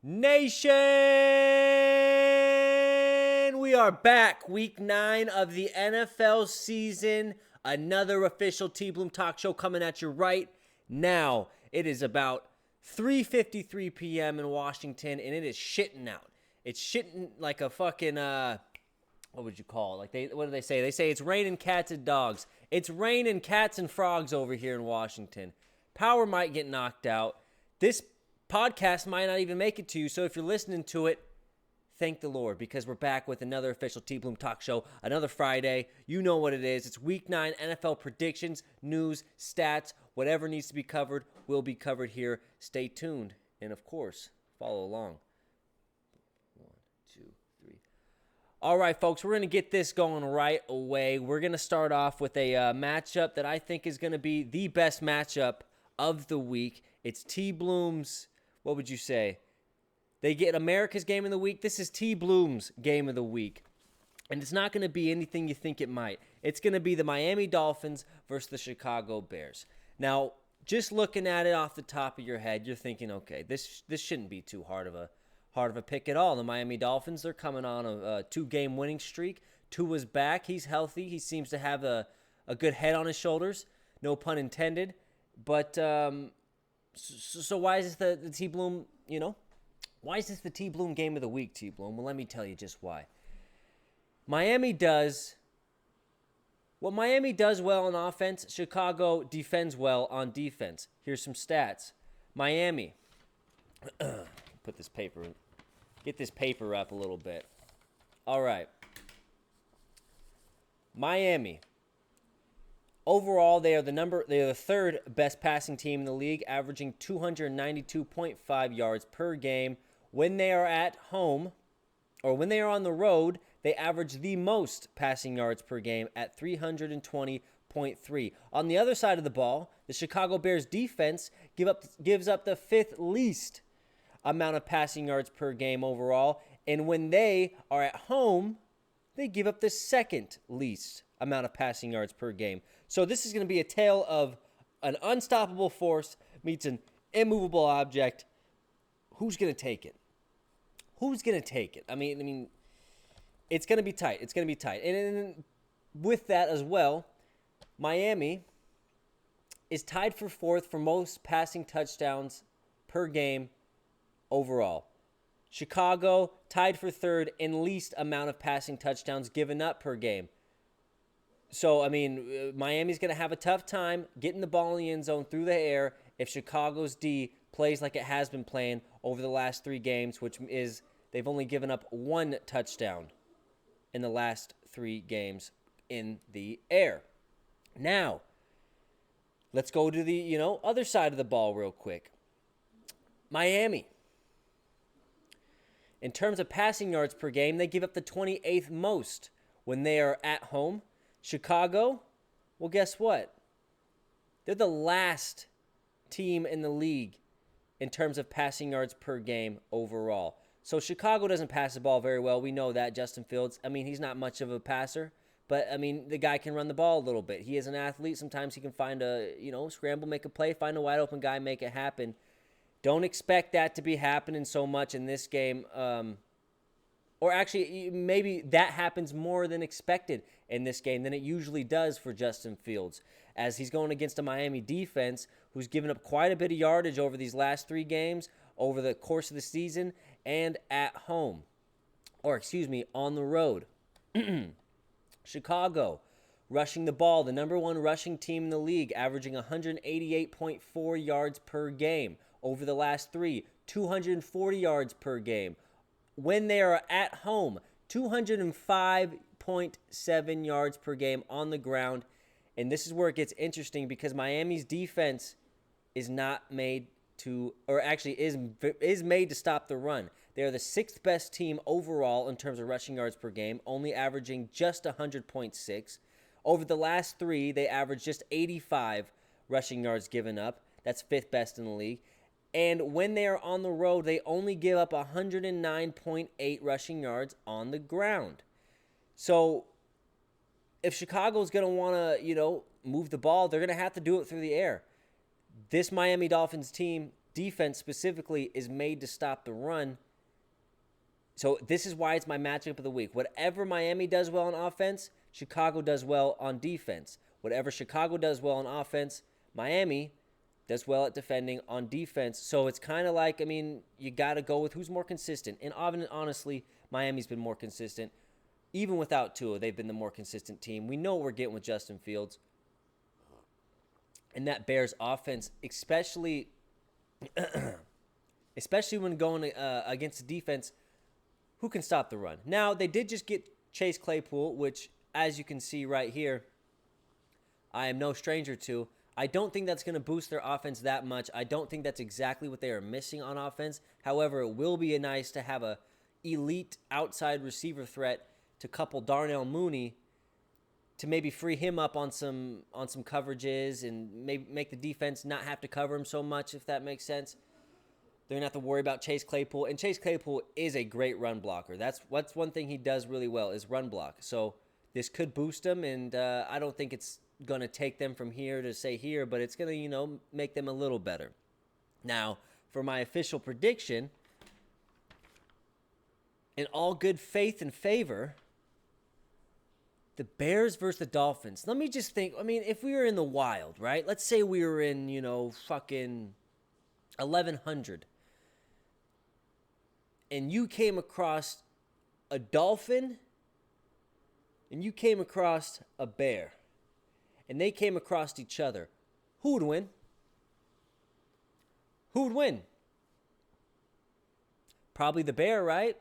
Nation! We are back. Week 9 of the NFL season. Another official TBloom talk show coming at you right now. It is about 3:53 p.m. in Washington, and it is shitting out. It's shitting like a fucking, what would you call it? What do they say? They say it's raining cats and dogs. It's raining cats and frogs over here in Washington. Power might get knocked out. This podcast might not even make it to you, so if you're listening to it, thank the Lord, because we're back with another official TBloom talk show, another Friday. You know what it is. It's Week 9 NFL predictions, news, stats, whatever needs to be covered will be covered here. Stay tuned, and of course, follow along. 1, 2, 3. All right, folks, we're going to get this going right away. We're going to start off with a matchup that I think is going to be the best matchup of the week. It's TBloom's, what would you say? They get America's Game of the Week. This is TBloom's Game of the Week. And it's not going to be anything you think it might. It's going to be the Miami Dolphins versus the Chicago Bears. Now, just looking at it off the top of your head, you're thinking, okay, this shouldn't be too hard of a pick at all. The Miami Dolphins, they're coming on a 2-game winning streak. Tua's back. He's healthy. He seems to have a good head on his shoulders. No pun intended. But so why is this the TBloom, why is this the TBloom Game of the Week, TBloom? Well, let me tell you just why. What Miami does well on offense, Chicago defends well on defense. Here's some stats. Miami, get this paper up a little bit. All right. Miami. Overall, they are the third best passing team in the league, averaging 292.5 yards per game. When they are at home, or when they are on the road, they average the most passing yards per game at 320.3. On the other side of the ball, the Chicago Bears defense gives up the fifth least amount of passing yards per game overall. And when they are at home, they give up the second least amount of passing yards per game. So this is going to be a tale of an unstoppable force meets an immovable object. Who's going to take it? I mean, it's going to be tight. And with that as well, Miami is tied for fourth for most passing touchdowns per game overall. Chicago tied for third in least amount of passing touchdowns given up per game. So, I mean, Miami's going to have a tough time getting the ball in the end zone through the air if Chicago's D plays like it has been playing over the last 3 games, which is they've only given up 1 touchdown in the last 3 games in the air. Now, let's go to the, other side of the ball real quick. Miami. In terms of passing yards per game, they give up the 28th most when they are at home. Chicago, well, guess what? They're the last team in the league in terms of passing yards per game overall. So Chicago doesn't pass the ball very well. We know that. Justin Fields, I mean, he's not much of a passer. But, I mean, the guy can run the ball a little bit. He is an athlete. Sometimes he can find scramble, make a play, find a wide open guy, make it happen. Don't expect that to be happening so much in this game. Or actually, maybe that happens more than expected in this game than it usually does for Justin Fields, as he's going against a Miami defense who's given up quite a bit of yardage over these last 3 games, over the course of the season, and at home. On the road. Chicago, rushing the ball, the number 1 rushing team in the league, averaging 188.4 yards per game. Over the last 3, 240 yards per game. When they are at home, 205.7 yards per game on the ground. And this is where it gets interesting because Miami's defense is not made to, or actually is made to stop the run. They are the 6th best team overall in terms of rushing yards per game, only averaging just 100.6. Over the last 3, they averaged just 85 rushing yards given up. That's 5th best in the league. And when they are on the road, they only give up 109.8 rushing yards on the ground. So if Chicago's going to want to, move the ball, they're going to have to do it through the air. This Miami Dolphins team defense specifically is made to stop the run. So this is why it's my matchup of the week. Whatever Miami does well on offense, Chicago does well on defense. Whatever Chicago does well on offense, Miami does well at defending on defense. So it's kind of like, I mean, you got to go with who's more consistent. And honestly, Miami's been more consistent. Even without Tua, they've been the more consistent team. We know what we're getting with Justin Fields. And that Bears offense, especially when going against the defense, who can stop the run? Now, they did just get Chase Claypool, which, as you can see right here, I am no stranger to. I don't think that's going to boost their offense that much. I don't think that's exactly what they are missing on offense. However, it will be nice to have a elite outside receiver threat to couple Darnell Mooney to maybe free him up on some coverages and maybe make the defense not have to cover him so much, if that makes sense. They're going to have to worry about Chase Claypool. And Chase Claypool is a great run blocker. That's one thing he does really well is run block. So this could boost him, and I don't think it's going to take them from here to say here, but it's going to, make them a little better. Now, for my official prediction, in all good faith and favor, the Bears versus the Dolphins. Let me just think. I mean, if we were in the wild, right? Let's say we were in, fucking 1100. And you came across a dolphin and you came across a bear. And they came across each other. Who would win? Who would win? Probably the bear, right?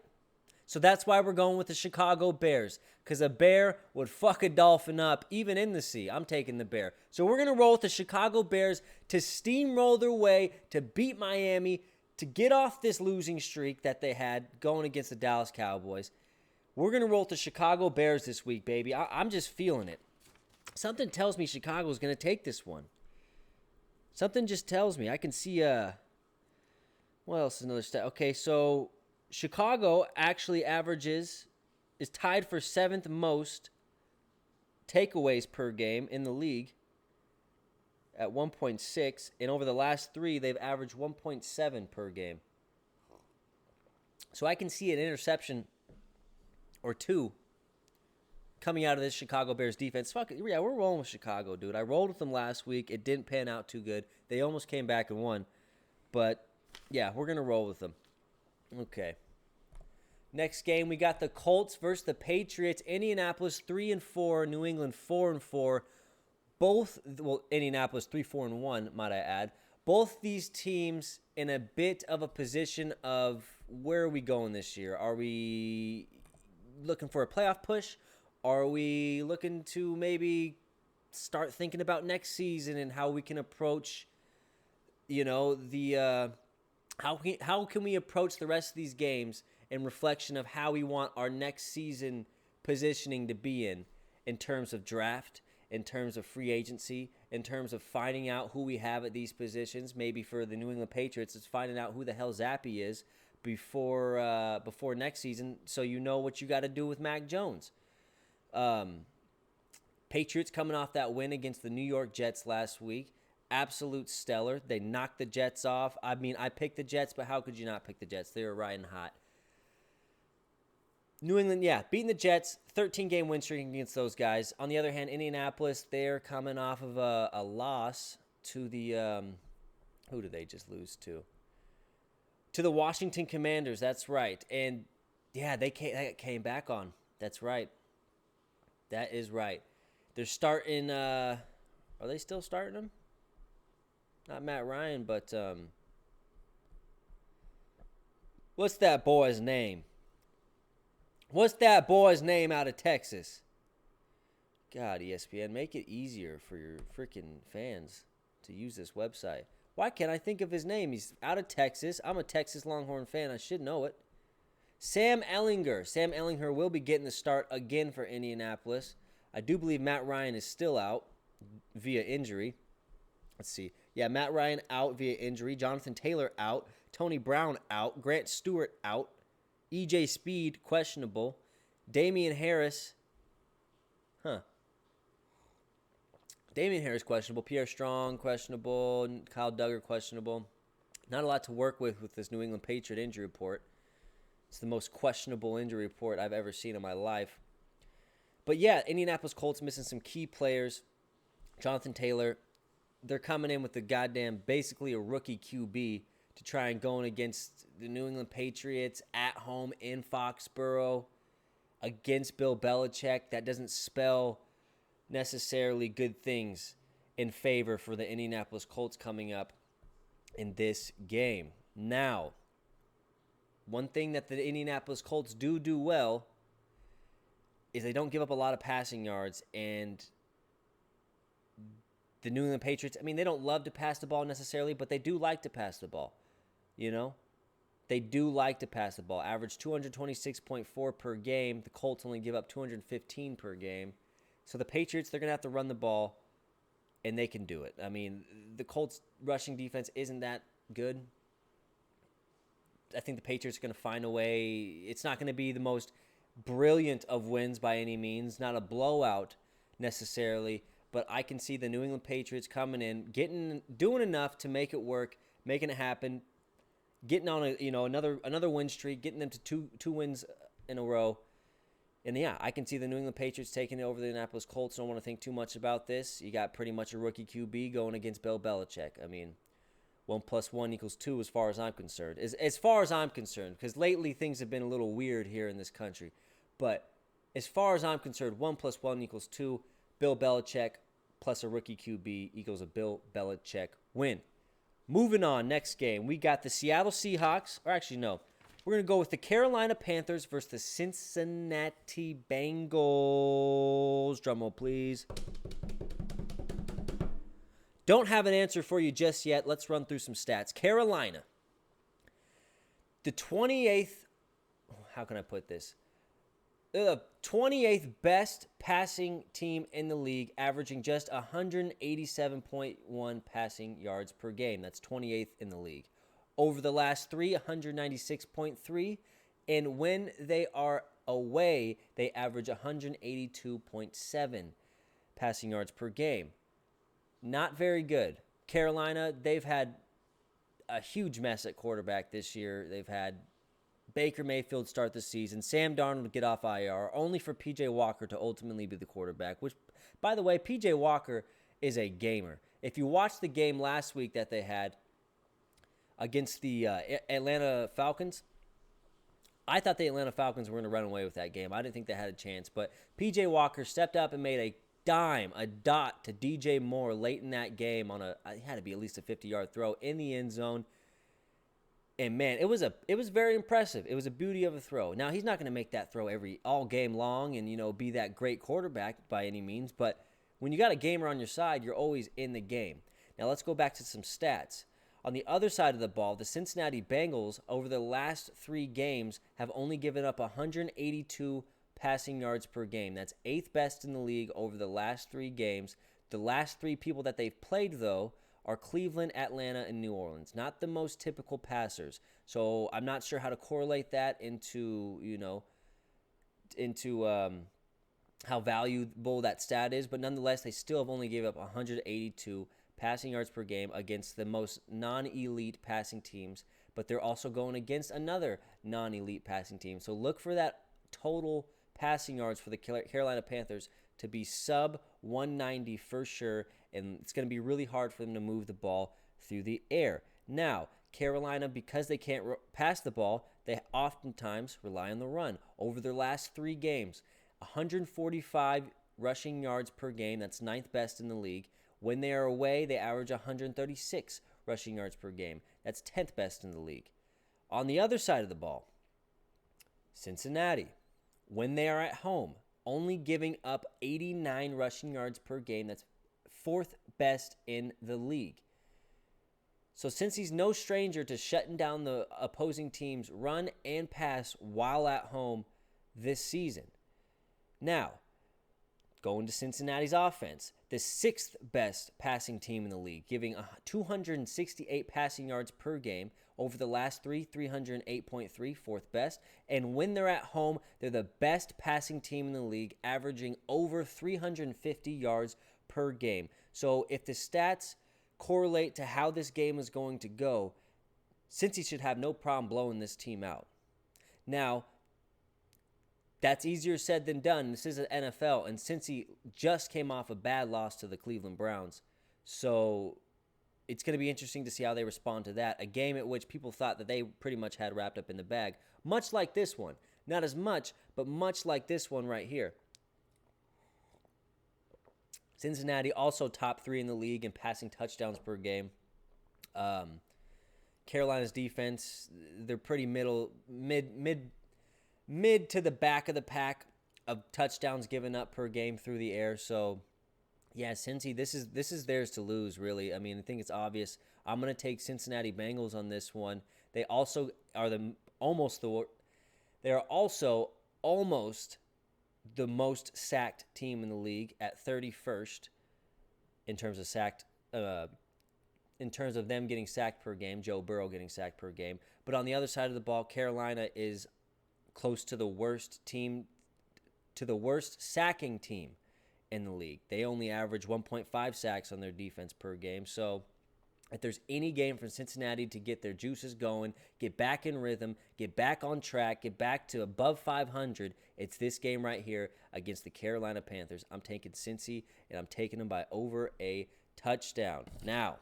So that's why we're going with the Chicago Bears. Because a bear would fuck a dolphin up, even in the sea. I'm taking the bear. So we're going to roll with the Chicago Bears to steamroll their way, to beat Miami, to get off this losing streak that they had going against the Dallas Cowboys. We're going to roll with the Chicago Bears this week, baby. I'm just feeling it. Something tells me Chicago's going to take this one. Something just tells me. I can see, what else is another stat? Okay, so Chicago actually is tied for 7th most takeaways per game in the league at 1.6. And over the last 3, they've averaged 1.7 per game. So I can see an interception or 2 coming out of this Chicago Bears defense. Fuck it. Yeah, we're rolling with Chicago, dude. I rolled with them last week. It didn't pan out too good. They almost came back and won. But, yeah, we're going to roll with them. Okay. Next game, we got the Colts versus the Patriots. Indianapolis 3-4, New England 4-4. Indianapolis 3-4-1, might I add. Both these teams in a bit of a position of where are we going this year? Are we looking for a playoff push? Are we looking to maybe start thinking about next season and how we can approach, how can we approach the rest of these games in reflection of how we want our next season positioning to be in terms of draft, in terms of free agency, in terms of finding out who we have at these positions. Maybe for the New England Patriots, it's finding out who the hell Zappy is before next season, so you know what you got to do with Mac Jones. Patriots coming off that win against the New York Jets last week. Absolute stellar. They knocked the Jets off. I mean, I picked the Jets, but how could you not pick the Jets? They were riding hot. New England, beating the Jets, 13-game win streak against those guys. On the other hand, Indianapolis, they're coming off of a loss to the who did they just lose to? To the Washington Commanders, that's right. And, they came back on. That's right. That is right. They're starting, are they still starting them? Not Matt Ryan, but, what's that boy's name? What's that boy's name out of Texas? God, ESPN, make it easier for your freaking fans to use this website. Why can't I think of his name? He's out of Texas. I'm a Texas Longhorn fan. I should know it. Sam Ehlinger. Sam Ehlinger will be getting the start again for Indianapolis. I do believe Matt Ryan is still out via injury. Let's see. Yeah, Matt Ryan out via injury. Jonathan Taylor out. Tony Brown out. Grant Stewart out. EJ Speed questionable. Damian Harris. Damian Harris questionable. Pierre Strong questionable. Kyle Duggar questionable. Not a lot to work with this New England Patriot injury report. It's the most questionable injury report I've ever seen in my life. But yeah, Indianapolis Colts missing some key players. Jonathan Taylor, they're coming in with the goddamn, basically a rookie QB to try and go in against the New England Patriots at home in Foxborough against Bill Belichick. That doesn't spell necessarily good things in favor for the Indianapolis Colts coming up in this game. Now, one thing that the Indianapolis Colts do well is they don't give up a lot of passing yards, and the New England Patriots, I mean, they don't love to pass the ball necessarily, but they do like to pass the ball, you know? They do like to pass the ball. Average 226.4 per game. The Colts only give up 215 per game. So the Patriots, they're going to have to run the ball, and they can do it. I mean, the Colts' rushing defense isn't that good. I think the Patriots are going to find a way. It's not going to be the most brilliant of wins by any means, not a blowout necessarily, but I can see the New England Patriots coming in, doing enough to make it work, making it happen, getting on another win streak, getting them to two wins in a row. And yeah, I can see the New England Patriots taking it over the Indianapolis Colts. Don't want to think too much about this. You got pretty much a rookie QB going against Bill Belichick. I mean, 1 + 1 = 2 as far as I'm concerned. As far as I'm concerned, because lately things have been a little weird here in this country. But as far as I'm concerned, 1 + 1 = 2. Bill Belichick plus a rookie QB equals a Bill Belichick win. Moving on, next game, we got the Seattle Seahawks. Or actually, no. We're going to go with the Carolina Panthers versus the Cincinnati Bengals. Drum roll, please. Don't have an answer for you just yet. Let's run through some stats. Carolina, the 28th, how can I put this? They're the 28th best passing team in the league, averaging just 187.1 passing yards per game. That's 28th in the league. Over the last three, 196.3. And when they are away, they average 182.7 passing yards per game. Not very good. Carolina, they've had a huge mess at quarterback this year. They've had Baker Mayfield start the season, Sam Darnold get off IR, only for P.J. Walker to ultimately be the quarterback, which, by the way, P.J. Walker is a gamer. If you watched the game last week that they had against the Atlanta Falcons, I thought the Atlanta Falcons were going to run away with that game. I didn't think they had a chance, but P.J. Walker stepped up and made a dot to DJ Moore late in that game on it had to be at least a 50-yard throw in the end zone. And man, it was very impressive. It was a beauty of a throw. Now, he's not going to make that throw all game long and, be that great quarterback by any means, but when you got a gamer on your side, you're always in the game. Now, let's go back to some stats. On the other side of the ball, the Cincinnati Bengals over the last 3 games have only given up 182 passing yards per game. That's 8th best in the league over the last 3 games. The last 3 people that they've played, though, are Cleveland, Atlanta, and New Orleans. Not the most typical passers. So I'm not sure how to correlate that into how valuable that stat is. But nonetheless, they still have only gave up 182 passing yards per game against the most non-elite passing teams. But they're also going against another non-elite passing team. So look for that total passing yards for the Carolina Panthers to be sub 190 for sure, and it's going to be really hard for them to move the ball through the air. Now, Carolina, because they can't pass the ball, they oftentimes rely on the run. Over their last 3 games, 145 rushing yards per game. That's 9th best in the league. When they are away, they average 136 rushing yards per game. That's 10th best in the league. On the other side of the ball, Cincinnati, when they are at home, only giving up 89 rushing yards per game. That's 4th best in the league. So since he's no stranger to shutting down the opposing team's run and pass while at home this season. Now, going to Cincinnati's offense, the 6th best passing team in the league, giving 268 passing yards per game. Over the last 3, 308.3, 4th best. And when they're at home, they're the best passing team in the league, averaging over 350 yards per game. So if the stats correlate to how this game is going to go, Cincy should have no problem blowing this team out. Now, that's easier said than done. This is an NFL, and Cincy just came off a bad loss to the Cleveland Browns. So it's going to be interesting to see how they respond to that. A game at which people thought that they pretty much had wrapped up in the bag, much like this one. Not as much, but much like this one right here. Cincinnati also top 3 in the league in passing touchdowns per game. Carolina's defense, they're pretty mid to the back of the pack of touchdowns given up per game through the air. So, yeah, Cincy, this is theirs to lose, really. I mean, I think it's obvious. I'm going to take Cincinnati Bengals on this one. They also are almost the most sacked team in the league at 31st in terms of them getting sacked per game, Joe Burrow getting sacked per game. But on the other side of the ball, Carolina is close to the worst sacking team in the league. They only average 1.5 sacks on their defense per game. So if there's any game for Cincinnati to get their juices going, get back in rhythm, get back on track, get back to above 500, it's this game right here against the Carolina Panthers. I'm taking Cincy, and I'm taking them by over a touchdown. Now,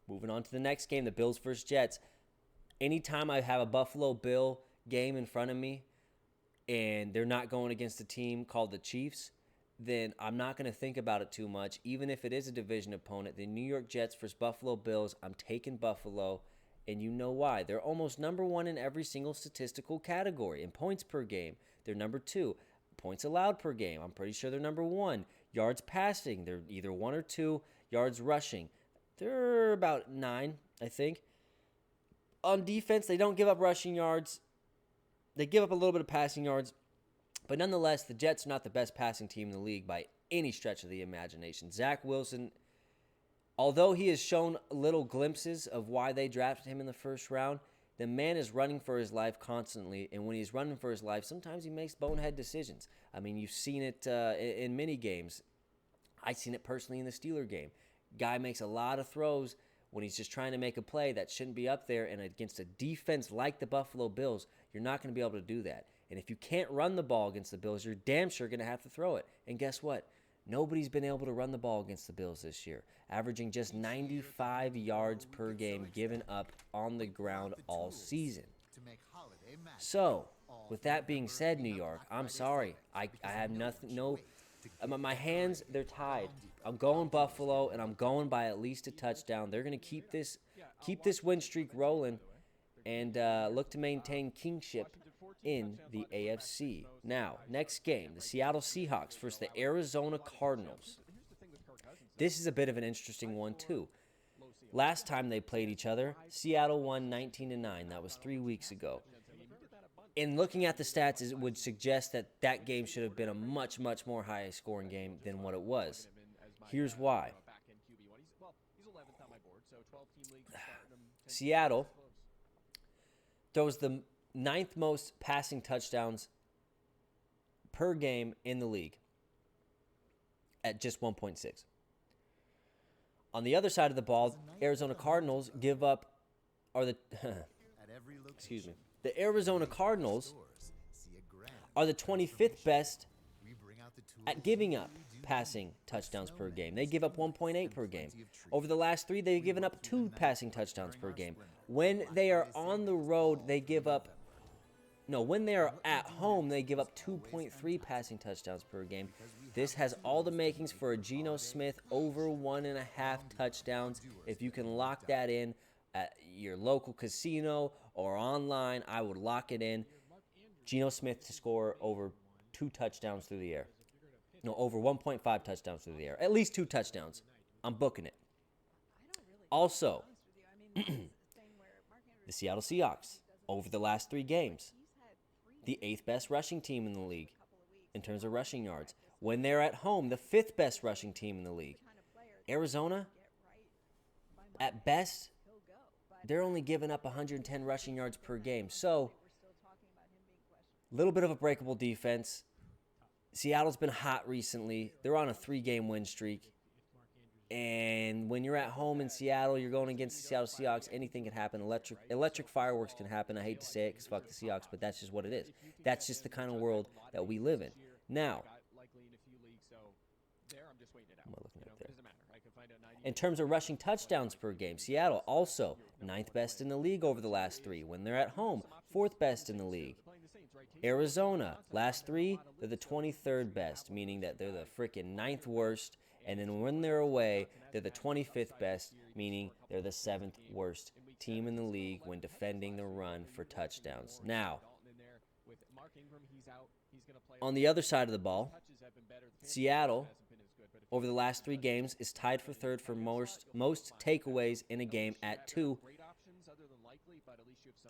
moving on to the next game, the Bills versus Jets. Anytime I have a Buffalo Bill game in front of me and they're not going against a team called the Chiefs, then I'm not going to think about it too much. Even if it is a division opponent, the New York Jets versus Buffalo Bills, I'm taking Buffalo, and you know why. They're almost number 1 in every single statistical category. In points per game, they're number 2. Points allowed per game, I'm pretty sure they're number 1. Yards passing, they're either 1 or 2. Yards rushing, they're about 9, I think. On defense, they don't give up rushing yards. They give up a little bit of passing yards. But nonetheless, the Jets are not the best passing team in the league by any stretch of the imagination. Zach Wilson, although he has shown little glimpses of why they drafted him in the first round, the man is running for his life constantly. And when he's running for his life, sometimes he makes bonehead decisions. I mean, you've seen it in many games. I've seen it personally in the Steeler game. Guy makes a lot of throws when he's just trying to make a play that shouldn't be up there. And against a defense like the Buffalo Bills, you're not going to be able to do that. And if you can't run the ball against the Bills, you're damn sure going to have to throw it. And guess what? Nobody's been able to run the ball against the Bills this year, averaging just 95 yards per game given up on the ground all season. So, with that being said, New York, I'm sorry. I have nothing, my hands, they're tied. I'm going Buffalo, and I'm going by at least a touchdown. They're going to keep this win streak rolling and look to maintain kingship in the AFC. Now, next game, the Seattle Seahawks versus the Arizona Cardinals. This is a bit of an interesting one, too. Last time they played each other, Seattle won 19-9. That was 3 weeks ago. In looking at the stats, it would suggest that that game should have been a much, much more high-scoring game than what it was. Here's why. Seattle throws the 9th most passing touchdowns per game in the league at just 1.6. On the other side of the ball, Arizona Cardinals the Arizona Cardinals are the 25th best at giving up passing touchdowns per game. They give up 1.8 per game. Over the last 3, they've given up 2 passing touchdowns per game. When they are on the road, when they are at home, they give up 2.3 passing touchdowns per game. This has all the makings for a Geno Smith over 1.5 touchdowns. If you can lock that in at your local casino or online, I would lock it in. Geno Smith to score over 2 touchdowns through the air. No, over 1.5 touchdowns through the air. At least 2 touchdowns. I'm booking it. Also, the Seattle Seahawks, over the last 3 games, the 8th best rushing team in the league in terms of rushing yards. When they're at home, the 5th best rushing team in the league. Arizona, at best, they're only giving up 110 rushing yards per game. So, a little bit of a breakable defense. Seattle's been hot recently. They're on a 3-game win streak. And when you're at home in Seattle, you're going against the Seattle Seahawks. Anything can happen. Electric fireworks can happen. I hate to say it because fuck the Seahawks, but that's just what it is. That's just the kind of world that we live in. Now, am I looking at there? In terms of rushing touchdowns per game, Seattle also ninth best in the league over the last 3. When they're at home, fourth best in the league. Arizona, last 3, they're the 23rd best, meaning that they're the freaking ninth worst. And then when they're away, they're the 25th best, meaning they're the 7th worst team in the league when defending the run for touchdowns. Now, on the other side of the ball, Seattle, over the last 3 games, is tied for 3rd for most takeaways in a game at 2.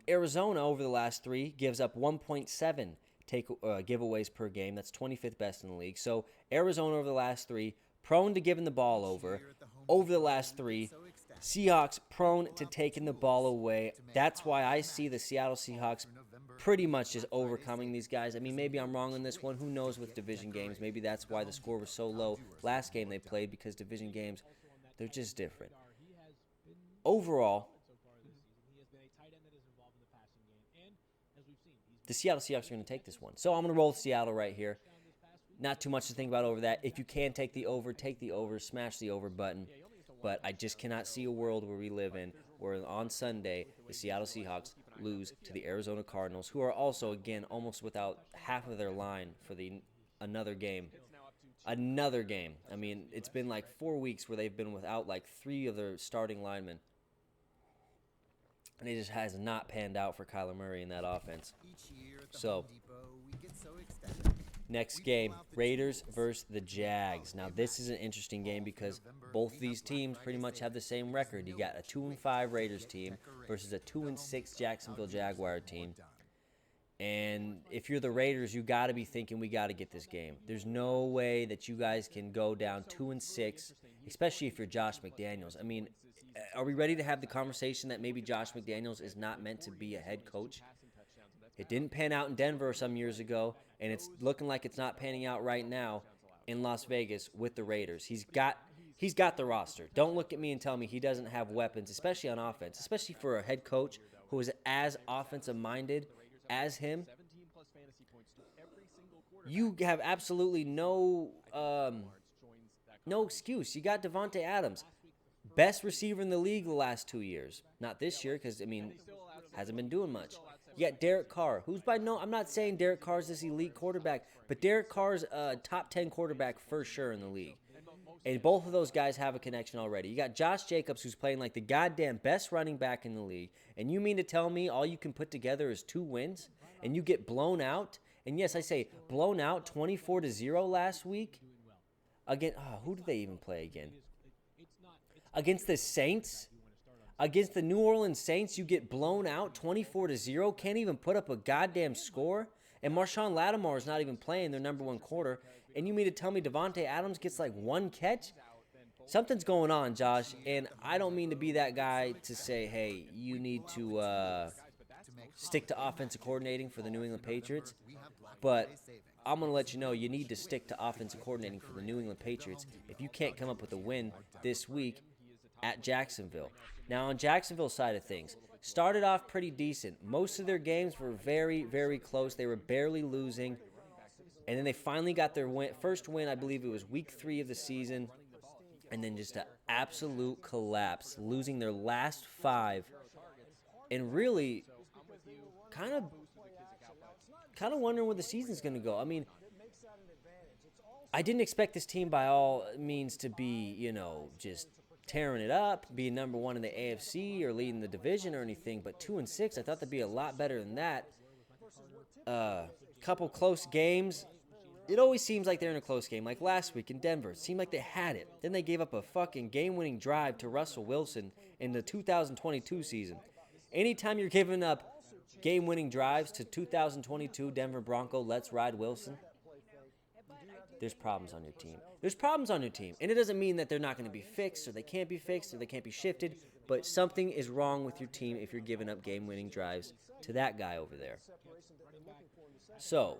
Arizona, over the last 3, gives up 1.7 giveaways per game. That's 25th best in the league. So Arizona, over the last 3, prone to giving the ball over the last 3. Seahawks prone to taking the ball away. That's why I see the Seattle Seahawks pretty much just overcoming these guys. I mean, maybe I'm wrong on this one. Who knows with division games? Maybe that's why the score was so low last game they played, because division games, they're just different. Overall, the Seattle Seahawks are going to take this one. So I'm going to roll Seattle right here. Not too much to think about over that. If you can take the over, smash the over button. But I just cannot see a world where we live in where on Sunday the Seattle Seahawks lose to the Arizona Cardinals, who are also, again, almost without half of their line for another game. Another game. I mean, it's been like 4 weeks where they've been without like 3 of their starting linemen. And it just has not panned out for Kyler Murray in that offense. So, next game, Raiders versus the Jags. Now, this is an interesting game because both these teams pretty much have the same record. You got a 2-5 Raiders team versus a 2-6 Jacksonville Jaguar team. And if you're the Raiders, you got to be thinking we got to get this game. There's no way that you guys can go down 2-6, especially if you're Josh McDaniels. I mean, are we ready to have the conversation that maybe Josh McDaniels is not meant to be a head coach? It didn't pan out in Denver some years ago, and it's looking like it's not panning out right now in Las Vegas with the Raiders. He's got the roster. Don't look at me and tell me he doesn't have weapons, especially on offense, especially for a head coach who is as offensive-minded as him. You have absolutely no excuse. You got Devontae Adams, best receiver in the league the last 2 years. Not this year because, I mean, hasn't been doing much. You got Derek Carr, who's I'm not saying Derek Carr's this elite quarterback, but Derek Carr's a top 10 quarterback for sure in the league. And both of those guys have a connection already. You got Josh Jacobs, who's playing like the goddamn best running back in the league. And you mean to tell me all you can put together is 2 wins? And you get blown out? And yes, I say blown out 24-0 last week. Again, who did they even play again? Against the Saints? Against the New Orleans Saints, you get blown out 24-0, can't even put up a goddamn score. And Marshawn Lattimore is not even playing their number 1 quarter. And you mean to tell me Devontae Adams gets like 1 catch? Something's going on, Josh. And I don't mean to be that guy to say, hey, you need to stick to offensive coordinating for the New England Patriots. But I'm going to let you know you need to stick to offensive coordinating for the New England Patriots if you can't come up with a win this week at Jacksonville. Now, on Jacksonville's side of things, started off pretty decent. Most of their games were very, very close. They were barely losing. And then they finally got their first win, I believe it was week 3 of the season. And then just an absolute collapse, losing their last 5. And really kind of wondering where the season's going to go. I mean, I didn't expect this team by all means to be, just tearing it up, being number 1 in the AFC or leading the division or anything, but 2-6, I thought they'd be a lot better than that. Couple close games. It always seems like they're in a close game. Like last week in Denver, it seemed like they had it. Then they gave up a fucking game-winning drive to Russell Wilson in the 2022 season. Anytime you're giving up game-winning drives to 2022 Denver Bronco, let's ride Wilson, there's problems on your team. There's problems on your team. And it doesn't mean that they're not going to be fixed or they can't be fixed or they can't be shifted, but something is wrong with your team if you're giving up game-winning drives to that guy over there. So,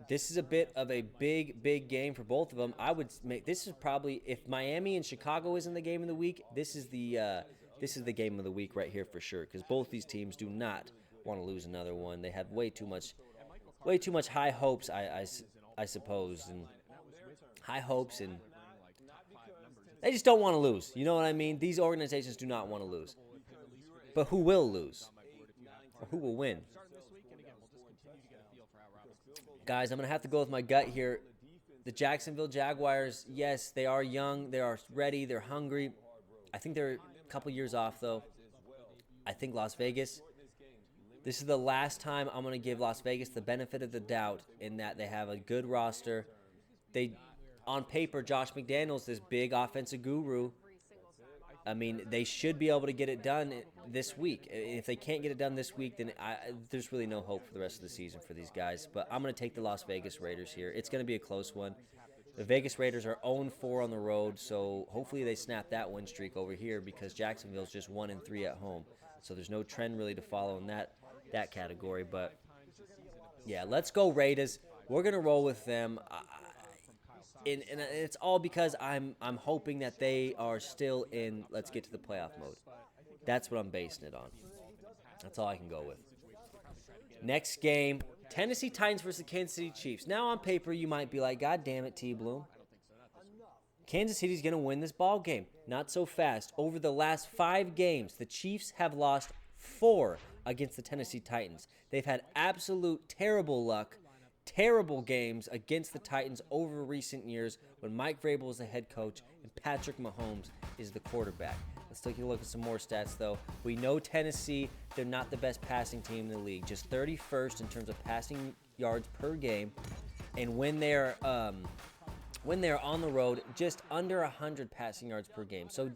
This is a bit of a big game for both of them. I would make this is probably, if Miami and Chicago isn't the game of the week, this is the game of the week right here for sure. Because both these teams do not want to lose another one. They have way too much high hopes. I suppose, and high hopes, and they just don't want to lose. You know what I mean? These organizations do not want to lose. But who will lose? Or who will win? Guys, I'm going to have to go with my gut here. The Jacksonville Jaguars, yes, they are young. They are ready. They're hungry. I think they're a couple years off, though. I think Las Vegas, this is the last time I'm going to give Las Vegas the benefit of the doubt in that they have a good roster. On paper, Josh McDaniels, this big offensive guru, I mean, they should be able to get it done this week. If they can't get it done this week, then there's really no hope for the rest of the season for these guys. But I'm going to take the Las Vegas Raiders here. It's going to be a close one. The Vegas Raiders are 0-4 on the road, so hopefully they snap that win streak over here because Jacksonville's just 1-3 at home. So there's no trend really to follow in that category. But, yeah, let's go Raiders. We're going to roll with them. And it's all because I'm hoping that they are still in let's get to the playoff mode. That's what I'm basing it on. That's all I can go with. Next game, Tennessee Titans versus Kansas City Chiefs. Now on paper, you might be like, God damn it, TBloom. Kansas City's going to win this ball game. Not so fast. Over the last 5 games, the Chiefs have lost 4 against the Tennessee Titans. They've had absolute terrible luck. Terrible games against the Titans over recent years when Mike Vrabel is the head coach and Patrick Mahomes is the quarterback. Let's take a look at some more stats, though. We know Tennessee, they're not the best passing team in the league. Just 31st in terms of passing yards per game. And when they're on the road, just under 100 passing yards per game. So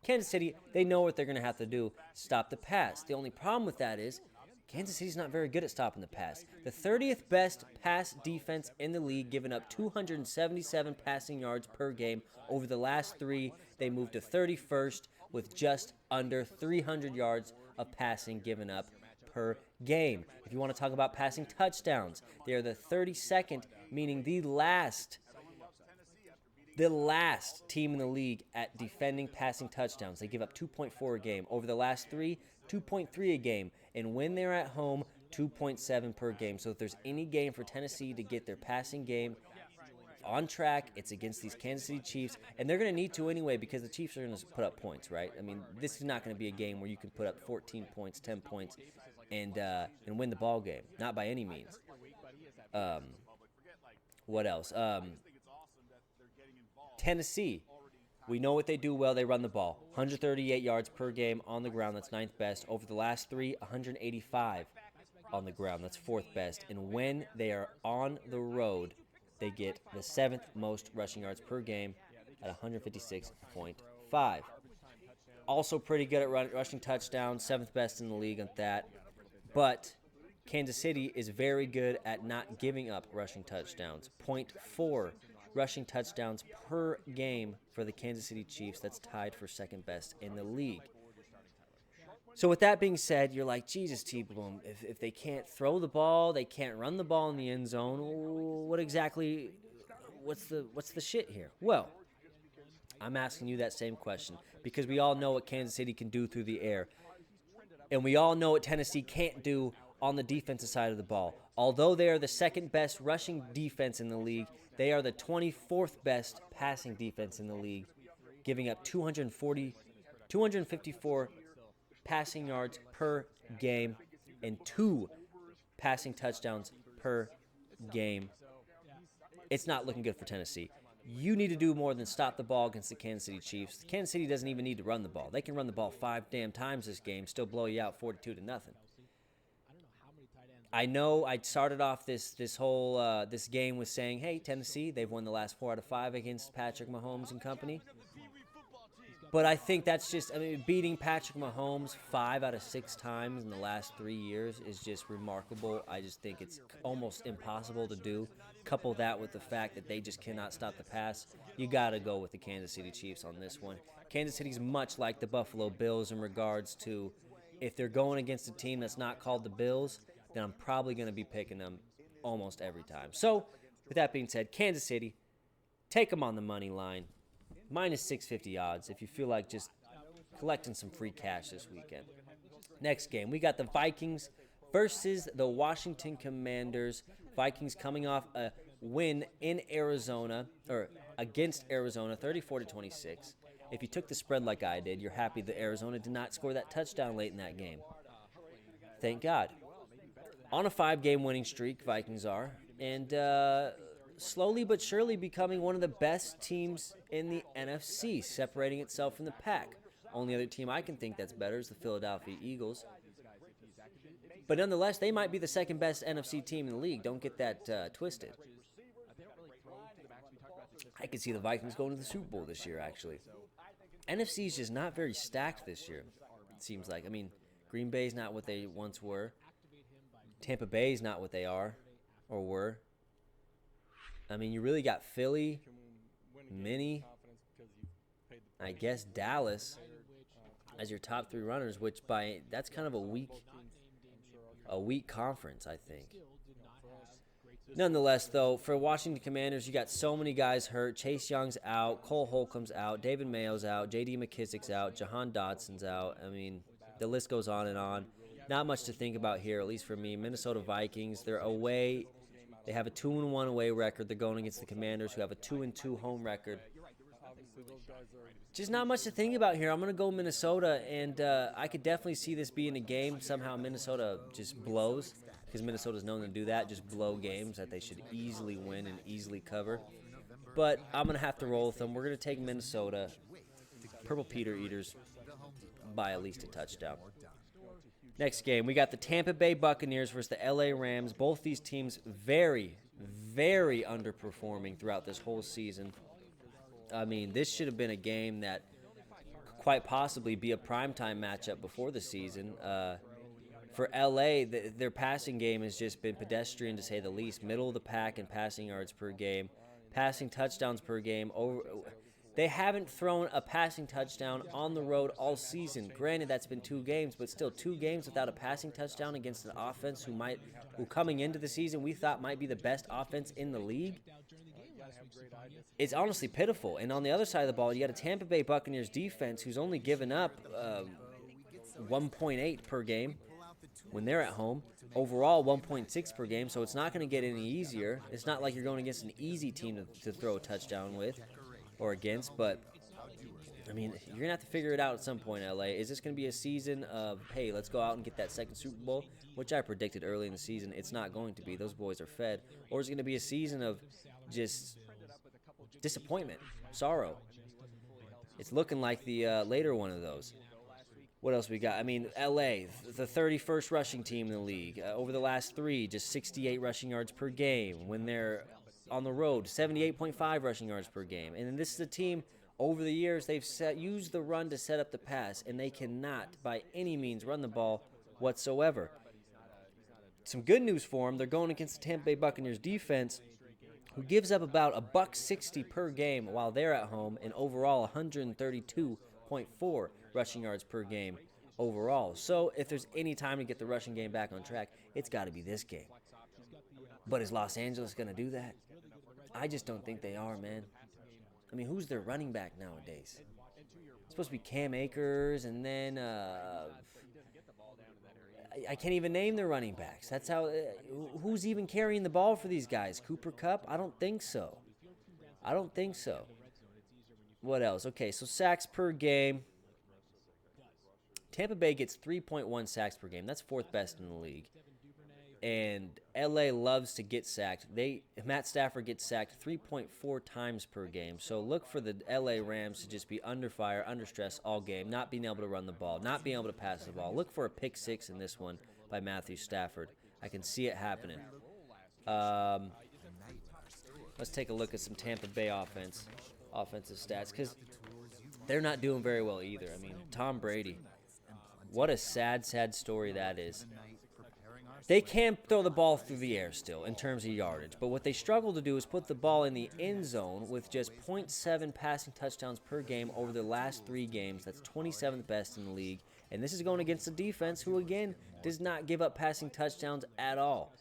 Kansas City, they know what they're going to have to do, stop the pass. The only problem with that is Kansas City's not very good at stopping the pass. The 30th best pass defense in the league, giving up 277 passing yards per game. Over the last 3, they moved to 31st with just under 300 yards of passing given up per game. If you want to talk about passing touchdowns, they are the 32nd, meaning the last team in the league at defending passing touchdowns. They give up 2.4 a game. Over the last 3, 2.3 a game. And when they're at home, 2.7 per game. So if there's any game for Tennessee to get their passing game on track, it's against these Kansas City Chiefs. And they're going to need to anyway because the Chiefs are going to put up points, right? I mean, this is not going to be a game where you can put up 14 points, 10 points, and win the ball game. Not by any means. What else? Tennessee. We know what they do well. They run the ball. 138 yards per game on the ground. That's 9th best. Over the last 3, 185 on the ground. That's 4th best. And when they are on the road, they get the 7th most rushing yards per game at 156.5. Also pretty good at rushing touchdowns. 7th best in the league at that. But Kansas City is very good at not giving up rushing touchdowns. 0.4 rushing touchdowns per game for the Kansas City Chiefs. That's tied for 2nd best in the league. So with that being said, you're like, Jesus, TBloom, if they can't throw the ball, they can't run the ball in the end zone, what's the shit here? Well, I'm asking you that same question because we all know what Kansas City can do through the air. And we all know what Tennessee can't do on the defensive side of the ball. Although they are the 2nd best rushing defense in the league, they are the 24th best passing defense in the league, giving up 254 passing yards per game and 2 passing touchdowns per game. It's not looking good for Tennessee. You need to do more than stop the ball against the Kansas City Chiefs. Kansas City doesn't even need to run the ball. They can run the ball 5 damn times this game, still blow you out 42-0. I know I started off this whole this game with saying, hey, Tennessee, they've won the last 4 out of 5 against Patrick Mahomes and company. But I think that's just, beating Patrick Mahomes 5 out of 6 times in the last 3 years is just remarkable. I just think it's almost impossible to do. Couple that with the fact that they just cannot stop the pass. You got to go with the Kansas City Chiefs on this one. Kansas City's much like the Buffalo Bills in regards to if they're going against a team that's not called the Bills, then I'm probably going to be picking them almost every time. So, with that being said, Kansas City, take them on the money line. Minus 650 odds if you feel like just collecting some free cash this weekend. Next game, we got the Vikings versus the Washington Commanders. Vikings coming off a win in Arizona, or against Arizona, 34-26. If you took the spread like I did, you're happy that Arizona did not score that touchdown late in that game. Thank God. On a 5-game winning streak, Vikings are, and slowly but surely becoming one of the best teams in the NFC, separating itself from the pack. Only other team I can think that's better is the Philadelphia Eagles. But nonetheless, they might be the second best NFC team in the league. Don't get that twisted. I could see the Vikings going to the Super Bowl this year, actually. NFC is just not very stacked this year, it seems like. I mean, Green Bay's not what they once were. Tampa Bay's not what they are or were. I mean, you really got Philly, Minnie, I guess Dallas as your top 3 runners, which that's kind of a weak conference, I think. Nonetheless, though, for Washington Commanders, you got so many guys hurt. Chase Young's out, Cole Holcomb's out, David Mayo's out, J.D. McKissick's out, Jahan Dotson's out. I mean, the list goes on and on. Not much to think about here, at least for me. Minnesota Vikings, they're away. They have a 2-1 away record. They're going against the Commanders, who have a 2-2 home record. Just not much to think about here. I'm going to go Minnesota, and I could definitely see this being a game. Somehow Minnesota just blows, because Minnesota's known to do that, just blow games that they should easily win and easily cover. But I'm going to have to roll with them. We're going to take Minnesota, Purple Peter Eaters, by at least a touchdown. Next game, we got the Tampa Bay Buccaneers versus the LA Rams. Both these teams very, very underperforming throughout this whole season. I mean, this should have been a game that could quite possibly be a primetime matchup before the season. For LA, their passing game has just been pedestrian, to say the least. Middle of the pack in passing yards per game, passing touchdowns per game. They haven't thrown a passing touchdown on the road all season. Granted, that's been 2 games, but still 2 games without a passing touchdown against an offense who coming into the season we thought might be the best offense in the league. It's honestly pitiful. And on the other side of the ball, you got a Tampa Bay Buccaneers defense who's only given up 1.8 per game when they're at home. Overall, 1.6 per game, so it's not going to get any easier. It's not like you're going against an easy team to throw a touchdown with or against, but I mean, you're going to have to figure it out at some point, LA. Is this going to be a season of, hey, let's go out and get that second Super Bowl, which I predicted early in the season? It's not going to be. Those boys are fed. Or is it going to be a season of just disappointment, sorrow? It's looking like the later one of those. What else we got? I mean, LA, the 31st rushing team in the league. Over the last 3, just 68 rushing yards per game. When they're on the road, 78.5 rushing yards per game. And this is a team, over the years, they've used the run to set up the pass, and they cannot, by any means, run the ball whatsoever. Some good news for them, they're going against the Tampa Bay Buccaneers defense, who gives up about $160 per game while they're at home, and overall 132.4 rushing yards per game overall. So if there's any time to get the rushing game back on track, it's got to be this game. But is Los Angeles going to do that? I just don't think they are, man. I mean, who's their running back nowadays? It's supposed to be Cam Akers, and then I can't even name their running backs. That's how. Who's even carrying the ball for these guys? Cooper Kupp? I don't think so. What else? Okay, so sacks per game. Tampa Bay gets 3.1 sacks per game. That's 4th best in the league. And LA loves to get sacked. Matt Stafford gets sacked 3.4 times per game. So look for the LA Rams to just be under fire, under stress all game, not being able to run the ball, not being able to pass the ball. Look for a pick 6 in this one by Matthew Stafford. I can see it happening. Let's take a look at some Tampa Bay offensive stats, because they're not doing very well either. I mean, Tom Brady, what a sad, sad story that is. They can throw the ball through the air still in terms of yardage, but what they struggle to do is put the ball in the end zone with just 0.7 passing touchdowns per game over the last 3 games. That's 27th best in the league, and this is going against a defense who, again, does not give up passing touchdowns at all.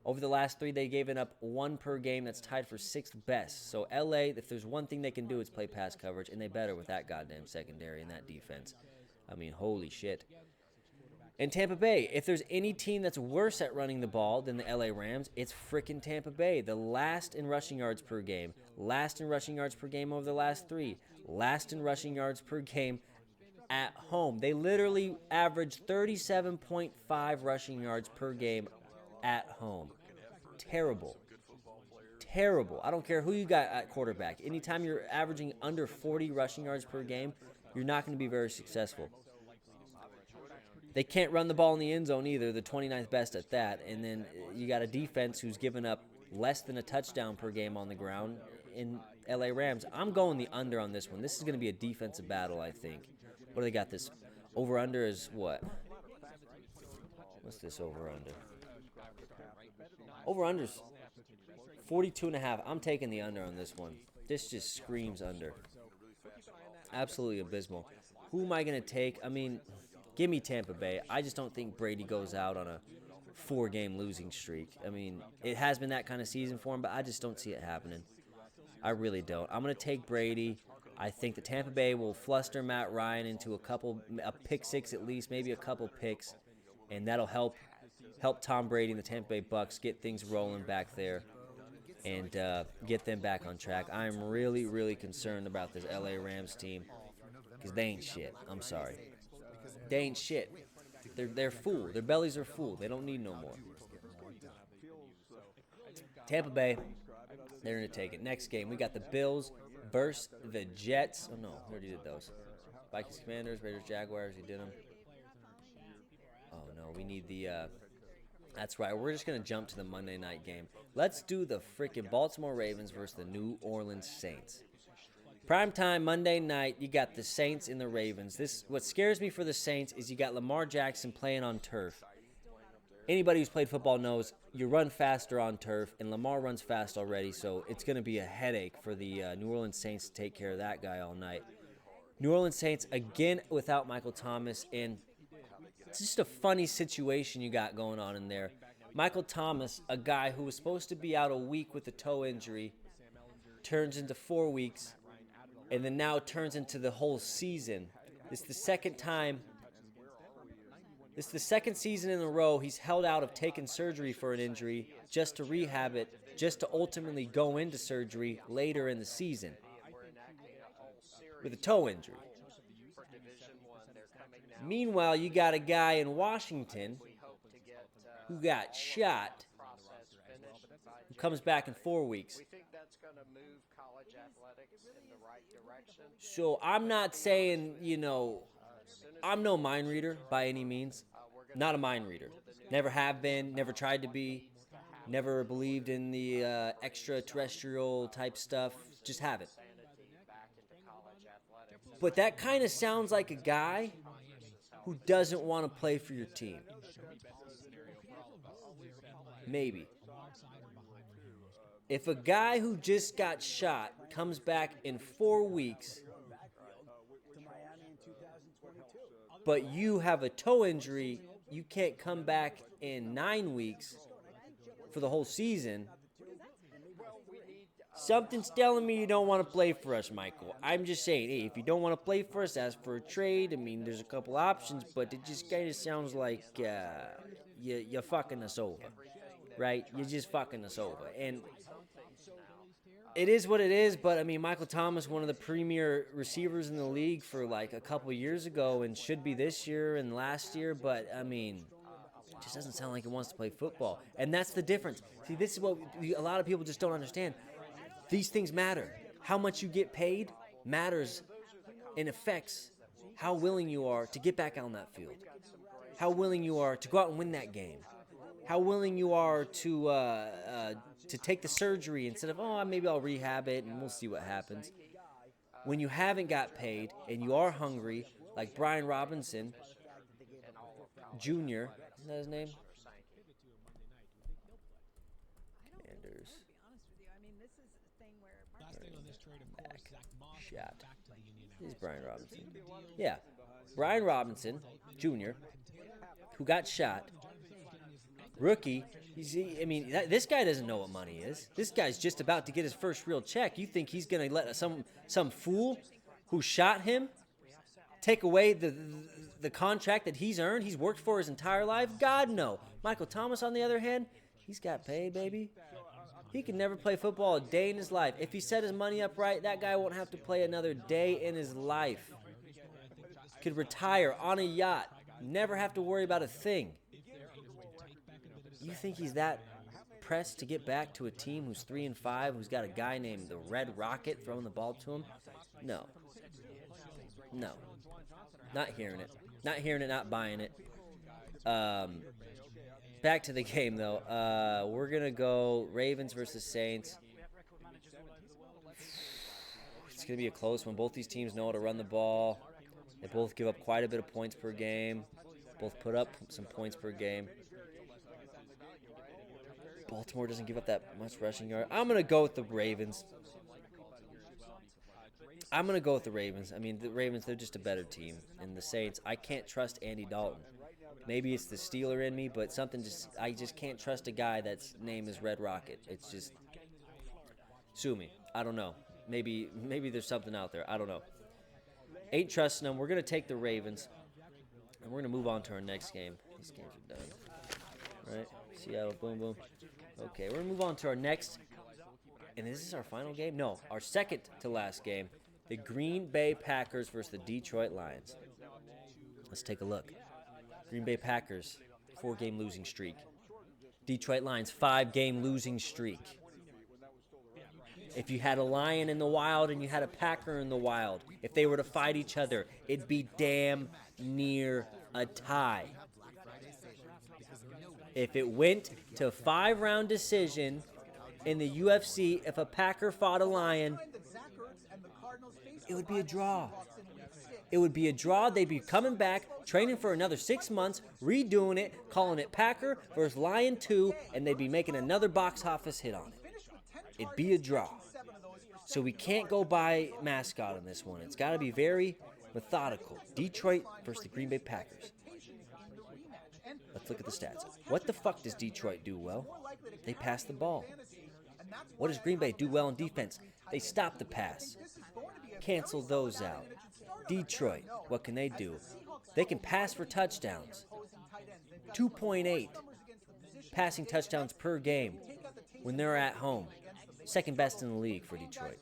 Over the last 3, they've given up 1 per game. That's tied for 6th best. So LA, if there's one thing they can do, it's play pass coverage, and they better with that goddamn secondary and that defense. I mean, holy shit. And Tampa Bay, if there's any team that's worse at running the ball than the LA Rams, it's frickin' Tampa Bay. The last in rushing yards per game, last in rushing yards per game over the last 3, last in rushing yards per game at home. They literally average 37.5 rushing yards per game at home. Terrible. Terrible. I don't care who you got at quarterback. Anytime you're averaging under 40 rushing yards per game, you're not going to be very successful. They can't run the ball in the end zone either. They're 29th best at that. And then you got a defense who's given up less than a touchdown per game on the ground in LA Rams. I'm going the under on this one. This is going to be a defensive battle, I think. What do they got? This over-under is what? What's this over-under? Over-under's 42.5. I'm taking the under on this one. This just screams under. Absolutely abysmal. Who am I going to take? I mean, give me Tampa Bay. I just don't think Brady goes out on a 4-game losing streak. I mean, it has been that kind of season for him, but I just don't see it happening. I really don't. I'm going to take Brady. I think that Tampa Bay will fluster Matt Ryan into a pick 6 at least, maybe a couple picks, and that'll help Tom Brady and the Tampa Bay Bucks get things rolling back there and get them back on track. I'm really, really concerned about this LA Rams team because they ain't shit. I'm sorry. They ain't shit. They're full. Their bellies are full. They don't need no more. Tampa Bay, they're going to take it. Next game, we got the Bills versus the Jets. Oh, no, we already did those. Vikings, Commanders, Raiders, Jaguars, we did them. Oh, no, we need the... That's right, we're just going to jump to the Monday night game. Let's do the freaking Baltimore Ravens versus the New Orleans Saints. Primetime Monday night, you got the Saints and the Ravens. What scares me for the Saints is you got Lamar Jackson playing on turf. Anybody who's played football knows you run faster on turf, and Lamar runs fast already, so it's going to be a headache for the New Orleans Saints to take care of that guy all night. New Orleans Saints, again, without Michael Thomas, and it's just a funny situation you got going on in there. Michael Thomas, a guy who was supposed to be out a week with a toe injury, turns into 4 weeks, and then now turns into the whole season. It's the second time. This is the second season in a row he's held out of taking surgery for an injury just to rehab it, just to ultimately go into surgery later in the season with a toe injury. Meanwhile, you got a guy in Washington who got shot, who comes back in 4 weeks. So I'm not saying, I'm no mind reader by any means. Not a mind reader. Never have been, never tried to be, never believed in the extraterrestrial type stuff. Just haven't. But that kind of sounds like a guy who doesn't want to play for your team. Maybe. If a guy who just got shot comes back in 4 weeks, but you have a toe injury, you can't come back in 9 weeks for the whole season, something's telling me you don't want to play for us, Michael. I'm just saying, hey, if you don't want to play for us, ask for a trade. I mean, there's a couple options, but it just kind of sounds like you're fucking us over, right? You're just fucking us over. And it is what it is, but, I mean, Michael Thomas, one of the premier receivers in the league for, like, a couple years ago and should be this year and last year, but, I mean, it just doesn't sound like he wants to play football. And that's the difference. See, this is what a lot of people just don't understand. These things matter. How much you get paid matters and affects how willing you are to get back on that field, how willing you are to go out and win that game, how willing you are to take the surgery instead of, maybe I'll rehab it and we'll see what happens. When you haven't got paid and you are hungry, like Brian Robinson Jr., isn't that his name? Commanders. Shot. This is Brian Robinson. Yeah. Brian Robinson Jr., who got shot, rookie. This guy doesn't know what money is. This guy's just about to get his first real check. You think he's going to let some fool who shot him take away the contract that he's earned, he's worked for his entire life? God, no. Michael Thomas, on the other hand, he's got paid, baby. He could never play football a day in his life. If he set his money up right, that guy won't have to play another day in his life. Could retire on a yacht, never have to worry about a thing. You think he's that pressed to get back to a team who's 3-5, who's got a guy named the Red Rocket throwing the ball to him? No. No. Not hearing it. Not hearing it, not buying it. Back to the game, though. We're going to go Ravens versus Saints. It's going to be a close one. Both these teams know how to run the ball. They both give up quite a bit of points per game. Both put up some points per game. Baltimore doesn't give up that much rushing yard. I'm going to go with the Ravens. I mean, the Ravens, they're just a better team. And the Saints, I can't trust Andy Dalton. Maybe it's the Steeler in me, but I just can't trust a guy that's name is Red Rocket. It's just, sue me. I don't know. Maybe there's something out there. I don't know. Ain't trusting them. We're going to take the Ravens, and we're going to move on to our next game. These games are done. Right? Seattle, boom, boom. Okay, we're going to move on to our next, and is this our final game? No, our second to last game. The Green Bay Packers versus the Detroit Lions. Let's take a look. Green Bay Packers, 4-game losing streak. Detroit Lions, 5-game losing streak. If you had a Lion in the wild and you had a Packer in the wild, if they were to fight each other, it'd be damn near a tie. If it went to a 5-round decision in the UFC, if a Packer fought a Lion, it would be a draw. It would be a draw. They'd be coming back, training for another 6 months, redoing it, calling it Packer versus Lion 2, and they'd be making another box office hit on it. It'd be a draw. So we can't go by mascot on this one. It's got to be very methodical. Detroit versus the Green Bay Packers. Let's look at the stats. What the fuck does Detroit do well? They pass the ball. What does Green Bay do well in defense? They stop the pass. Cancel those out. Detroit, what can they do? They can pass for touchdowns. 2.8 passing touchdowns per game when they're at home. Second best in the league for Detroit.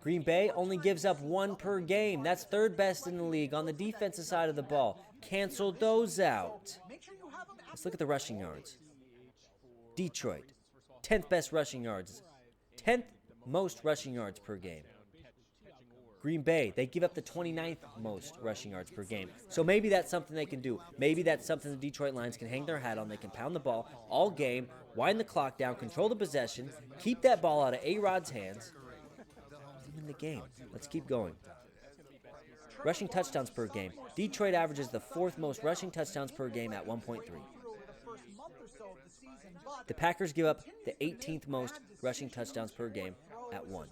Green Bay only gives up 1 per game. That's third best in the league on the defensive side of the ball. Cancel those out. Let's look at the rushing yards. Detroit, 10th best rushing yards. 10th most rushing yards per game. Green Bay, they give up the 29th most rushing yards per game. So maybe that's something they can do. Maybe that's something the Detroit Lions can hang their hat on. They can pound the ball all game, wind the clock down, control the possession, keep that ball out of A-Rod's hands. Win the game. Let's keep going. Rushing touchdowns per game. Detroit averages the 4th most rushing touchdowns per game at 1.3. The Packers give up the 18th most rushing touchdowns per game at 1.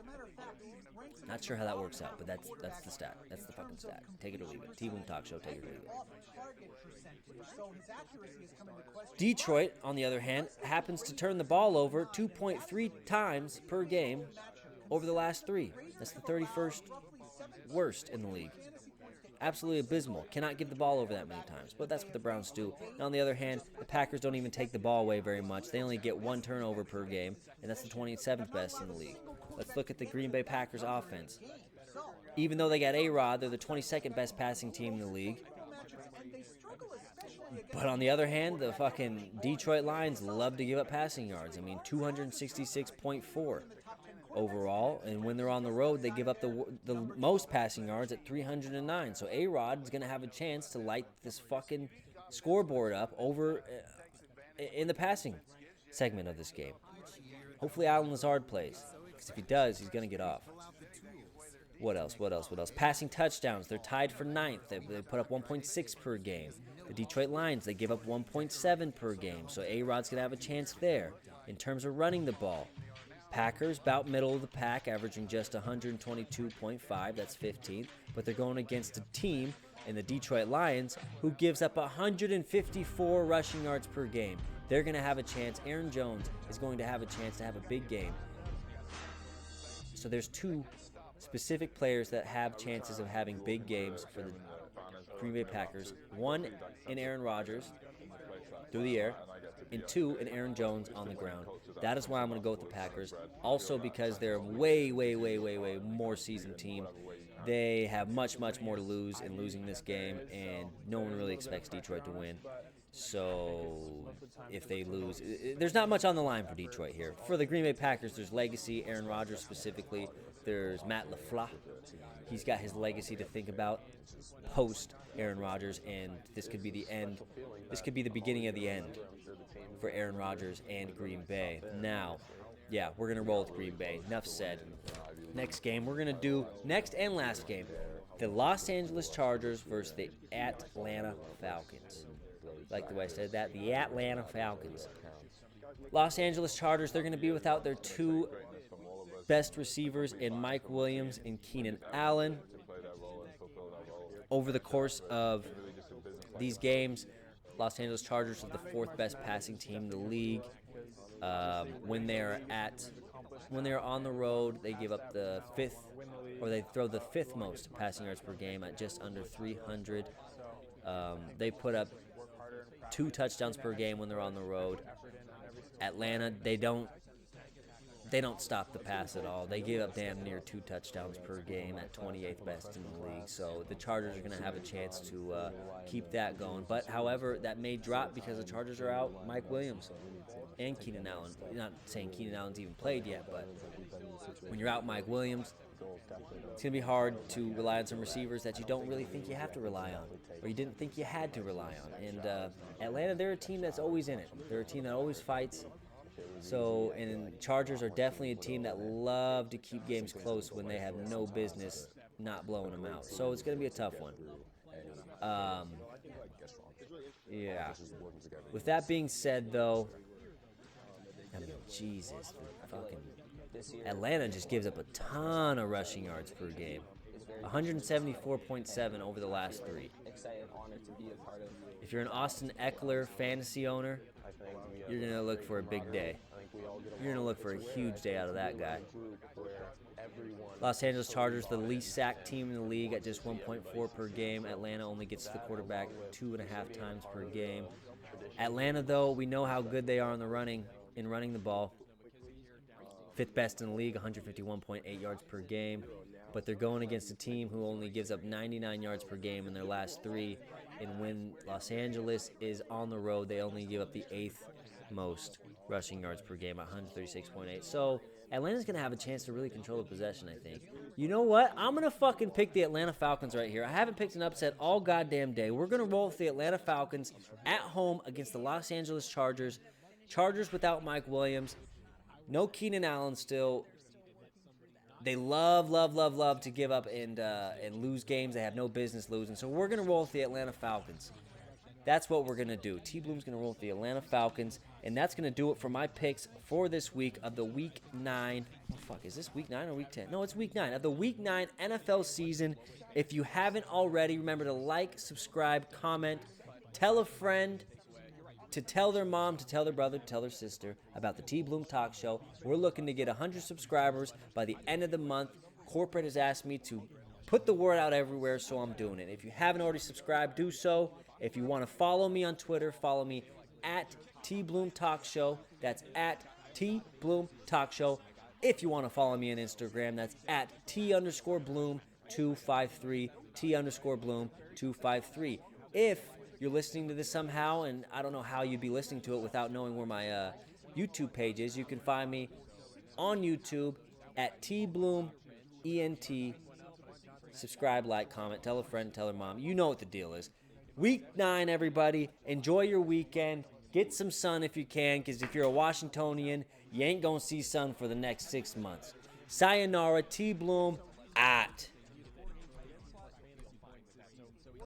Not sure how that works out, but that's the stat. That's the fucking stat. Take it or leave it. TBloom Talk Show, take it or leave it. Detroit, on the other hand, happens to turn the ball over 2.3 times per game over the last 3. That's the 31st worst in the league. Absolutely abysmal. Cannot give the ball over that many times. But that's what the Browns do. And on the other hand, the Packers don't even take the ball away very much. They only get 1 turnover per game, and that's the 27th best in the league. Let's look at the Green Bay Packers offense. Even though they got A-Rod, they're the 22nd best passing team in the league. But on the other hand, the fucking Detroit Lions love to give up passing yards. I mean, 266.4 overall. And when they're on the road, they give up the most passing yards at 309. So A-Rod is going to have a chance to light this fucking scoreboard up over in the passing segment of this game. Hopefully Allen Lazard plays. Because if he does, he's going to get off. What else? Passing touchdowns. They're tied for 9th. They put up 1.6 per game. The Detroit Lions, they give up 1.7 per game. So A-Rod's going to have a chance there. In terms of running the ball, Packers, about middle of the pack, averaging just 122.5. That's 15th. But they're going against a team and the Detroit Lions, who gives up 154 rushing yards per game. They're going to have a chance. Aaron Jones is going to have a chance to have a big game. So there's two specific players that have chances of having big games for the Green Bay Packers. One in Aaron Rodgers through the air, and two in Aaron Jones on the ground. That is why I'm going to go with the Packers. Also because they're a way more seasoned team. They have much more to lose in losing this game, and no one really expects Detroit to win. So if they lose, there's not much on the line for Detroit here. For the Green Bay Packers, there's legacy, Aaron Rodgers specifically. There's Matt LaFleur. He's got his legacy to think about post Aaron Rodgers, and this could be the end. This could be the beginning of the end for Aaron Rodgers and Green Bay. Now, yeah, we're going to roll with Green Bay. Enough said. Next game, we're going to do next and last game. The Los Angeles Chargers versus the Atlanta Falcons. Like the way I said that, the Atlanta Falcons. Los Angeles Chargers, they're going to be without their two best receivers in Mike Williams and Keenan Allen. Over the course of these games, Los Angeles Chargers are the fourth best passing team in the league. When they're on the road, they give up the fifth, or they throw the fifth most passing yards per game at just under 300. They put up 2 touchdowns per game when they're on the road. Atlanta, they don't stop the pass at all. They give up damn near 2 touchdowns per game at 28th best in the league. So the Chargers are going to have a chance to keep that going. But, however, that may drop because the Chargers are out Mike Williams and Keenan Allen. Not saying Keenan Allen's even played yet, but when you're out Mike Williams, it's going to be hard to rely on some receivers that you don't really think you have to rely on, or you didn't think you had to rely on. And Atlanta, they're a team that's always in it. They're a team that always fights. So, and Chargers are definitely a team that love to keep games close when they have no business not blowing them out. So it's going to be a tough one. Yeah. With that being said, though, I mean, Jesus, fucking Atlanta just gives up a ton of rushing yards per game. 174.7 over the last 3. If you're an Austin Eckler fantasy owner, you're going to look for a big day. You're going to look for a huge day out of that guy. Los Angeles Chargers, the least sacked team in the league at just 1.4 per game. Atlanta only gets to the quarterback 2.5 times per game. Atlanta, though, we know how good they are in running the ball. 5th best in the league, 151.8 yards per game. But they're going against a team who only gives up 99 yards per game in their last 3. And when Los Angeles is on the road, they only give up the 8th most rushing yards per game at 136.8. So Atlanta's going to have a chance to really control the possession, I think. You know what? I'm going to fucking pick the Atlanta Falcons right here. I haven't picked an upset all goddamn day. We're going to roll with the Atlanta Falcons at home against the Los Angeles Chargers. Chargers without Mike Williams. No Keenan Allen still. They love to give up and lose games they have no business losing. So we're going to roll with the Atlanta Falcons. That's what we're going to do. TBloom's going to roll with the Atlanta Falcons. And that's going to do it for my picks for this week of the Week 9. Oh, fuck, is this Week 9 or Week 10? No, it's Week 9 of the Week 9 NFL season. If you haven't already, remember to like, subscribe, comment, tell a friend, to tell their mom, to tell their brother, to tell their sister about the TBloom Talk Show. We're looking to get 100 subscribers by the end of the month. Corporate has asked me to put the word out everywhere, so I'm doing it. If you haven't already subscribed, do so. If you want to follow me on Twitter, follow me at TBloom Talk Show. That's at TBloom Talk Show. If you want to follow me on Instagram, that's at T_Bloom253, T_Bloom253. If you're listening to this somehow, and I don't know how you'd be listening to it without knowing where my YouTube page is, you can find me on YouTube at TBloomENT. Subscribe, like, comment, tell a friend, tell their mom. You know what the deal is. Week 9, everybody. Enjoy your weekend. Get some sun if you can, because if you're a Washingtonian, you ain't going to see sun for the next 6 months. Sayonara, TBloom, out.